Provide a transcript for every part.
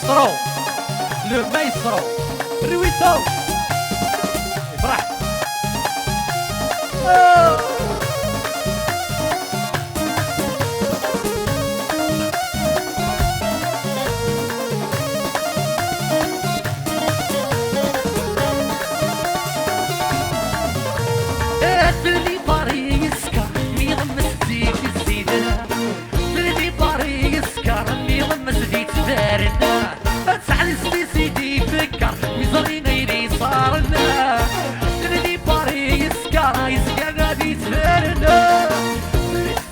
maestro, le maestro, Ruito. افرح. اللي باري يسكر يغمس زيت الزيدان، اللي باري يسكر يغمس زيت دارنا، تسعل سيدي يفكر يزرينا يلي صارنا، اللي باري يسكر غادي تفارنا،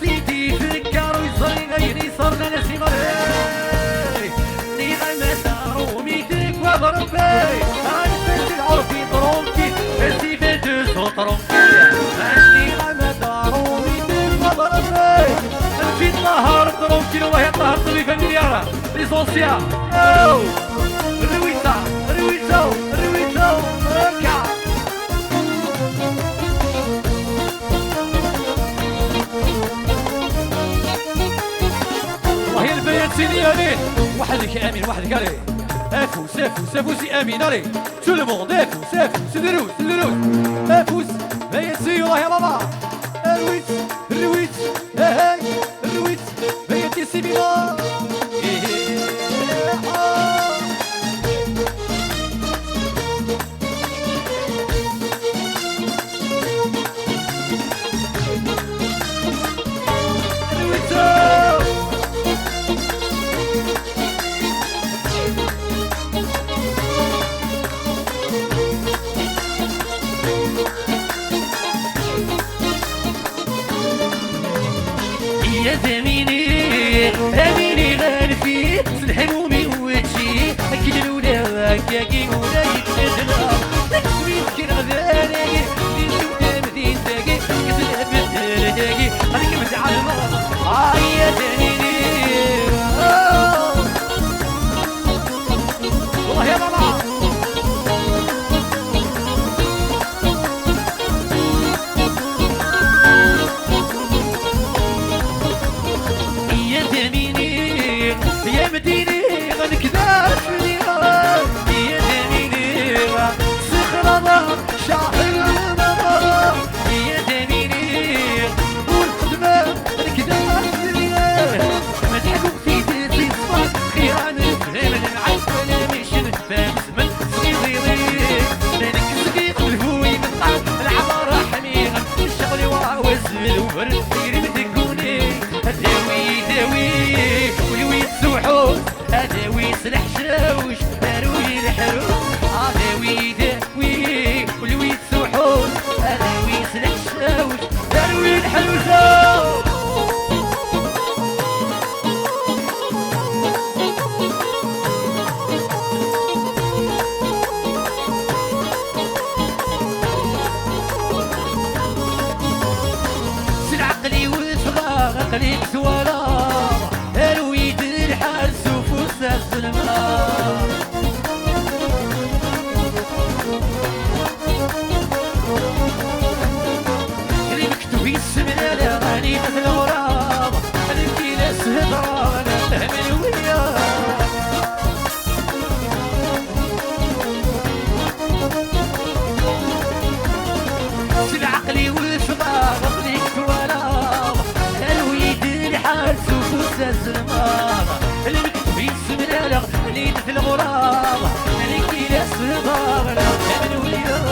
سيدي يفكر ويزرينا يلي صارنا ناسي مري اللي غمس روميتك وضربي غنفت العرفي طرونكي بسي فاتو سطرونكي ترومكيلو وهي طهر طبي فاميليارا ليسونسيا او رويتا هكا وهي البيات سيدي امين وحدك امين وحدك علي افوس سي امين علي تو لو موند افوس سيدي روس افوس بيات سي والله يا بابا الرويت هاي الرويت بيتي سي بيما يا زميني غالفي الحمومي وجهي اكيد الاولى كاكي ولا يتنزل تكسوي كي غزالي دين قدام دين تاقي كتلعب تاقي خليك مزعل يا زميني والله يا بابا يا مديني غنكذا فيها يا جميلي صخرة شاعر المرأة يا جميلي والخدمة غنكذا فيها ما تحكم في ذاتي صفات خيران نفهم العيش ولا مش نفهم زمن صغيري لانك صديق الهوي من طعم العبارة حميغة الشغل وعوز الورد خير تكوني داوي اداوي سلاح شاوش داروي الحروس داوي ولويت سوحوش اداوي سلاح شاوش داروي الحروس سل عقلي وصغار عقلي سوالار اللي مكتوب يسمنا لا غني مثل الغراب نبكي ناس هضره انا فهم الويا سل عقلي والفضاء غضنيك توالاب الويد اللي حارس وفوس الزلمار اللي مكتوب يسمنا لا غني مثل الغراب نبكي ناس هضره انا فهم الويا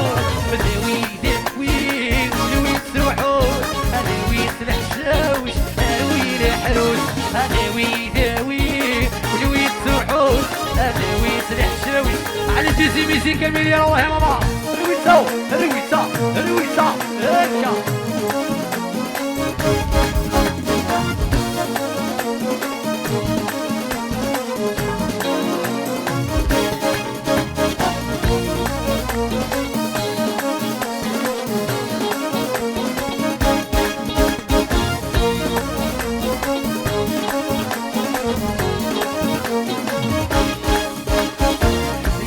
على تيزي ميزيكا المليار والله يا ماما رويتا هكا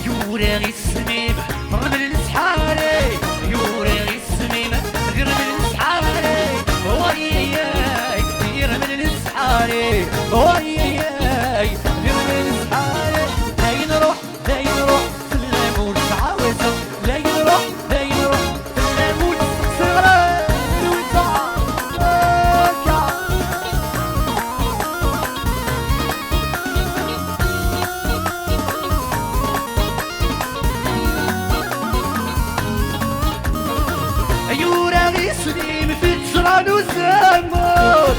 يوري السميم رمل السحاري يوري السميم رمل السحاري هو يا كثير من السحاري هو يا بتسرعن والزمر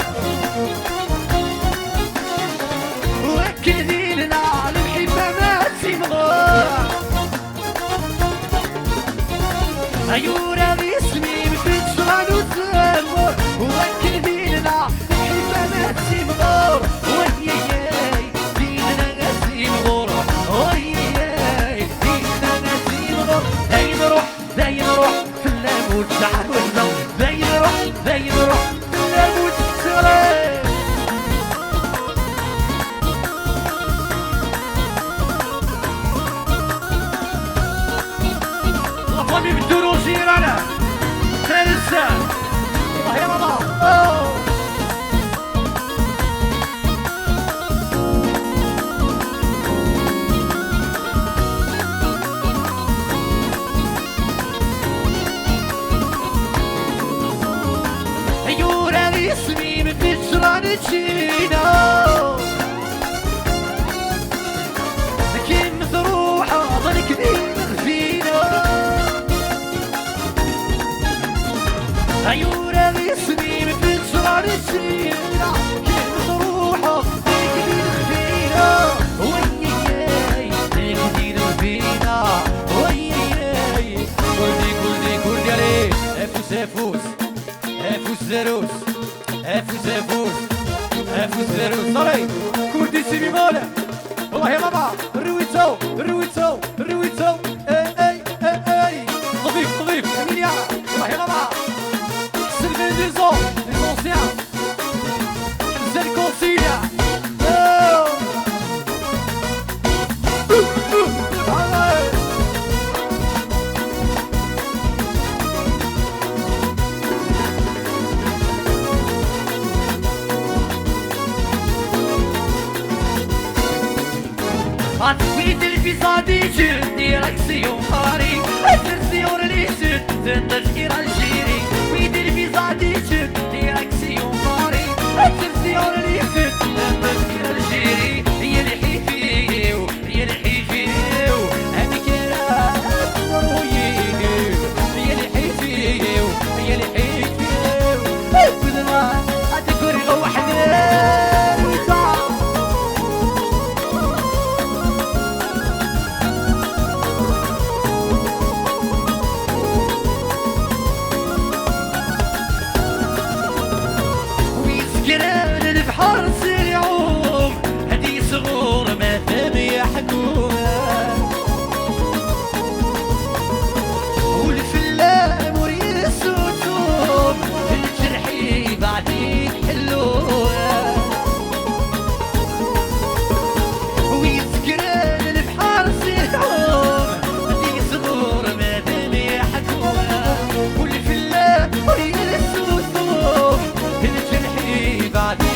وكذي لنا المحبة ما تمغر أيورا باسمي بتسرعن والزمر وكذي لنا المحبة ما تمغر وياي دينا نسيمغر وياي دينا نسيمغر دايم روح دايم روح في اللاموت تعال والله دايم روح دايم روح في اللاموت سلام لافامي بدورو جيرانا ثالثة الله يا بابا اسمي بتسرعن تشينا لكن مزروحة ظنك بين فينا عيورة باسمي بتسرعن تشينا لكن مزروحة ظنك بين فينا وياي ظنك بين فينا وياي كل يالي افوس افوس افوس زروس افوس افوس افوس زروس صلي كردي سيبي مولا والله يا بابا الرويتو الرويتو الرويتو اي نظيف نظيف امين والله يا بابا سلفين ديزون ليزونسيان زين كونسيليا عطويت الفيزادي جد ديركسيون خاري الترسيون اللي جد تنتشير الجيري ويد الفيزادي جد ديركسيون خاري الترسيون اللي جد تنتشير الجيري هي اللي حيفيو هي اللي حيفيو هذيك راس ورويو هي اللي حيفيو هي اللي حيفيو كل ما أتكره وحدي البحر سيعوم هدي صغور ما تبي حكومة والفلام وريس وتوم الجرحي بعدين حلوها ويسكران البحر سيعوم هدي صغور ما تبي حكومة والفلام وريس وتوم الجرحي بعدين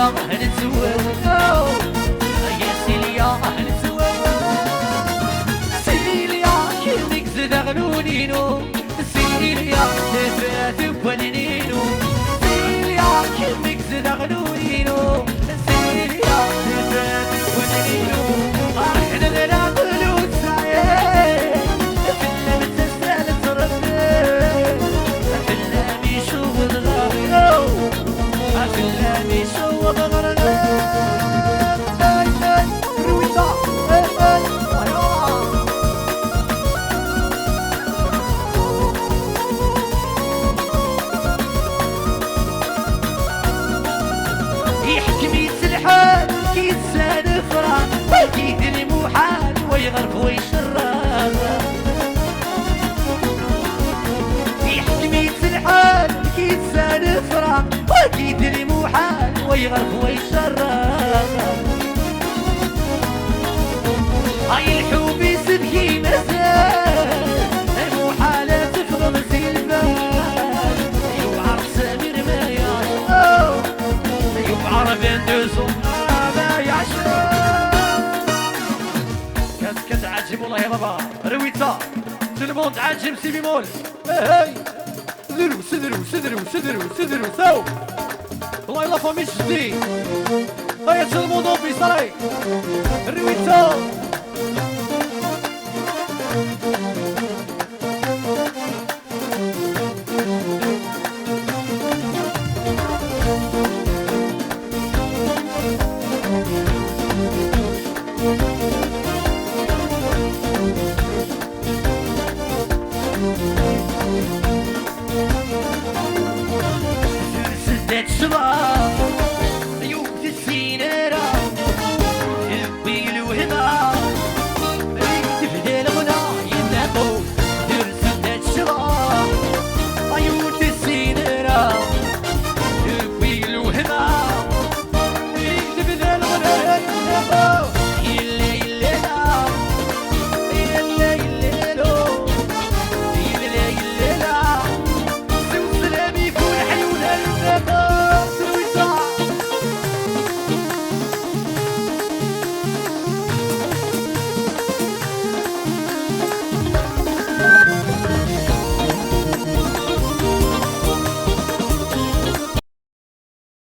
سيليا نتزوجو يا سيليا نتزوجو سيليا كيفك زدغنونينو سيليا تفات بولينينو سيليا كيفك زدغنونينو سيليا تفات بولينينو احنا ناكلو سايق في اللمس السالة ربي في اللامي شوف الغايو في اللامي شوف الغايو رويتا يحكم الحال كيتسال فرح وكيد المحال ويغرب ويشرب يحكم الحال كيتسال فرح وكيد المحال ويغرب ويشرب هاي الحب يسبكي مازال المحالة تفضل زي البال يوعر سامر ما يعشق يوعر بين دوزو ما يعشق كانت عاجب والله يا بابا رويتا تلموند عاجب سي بيمول هاي سدروا ثو والله لا فمش جديد هيا تلموند في صلاي رويتا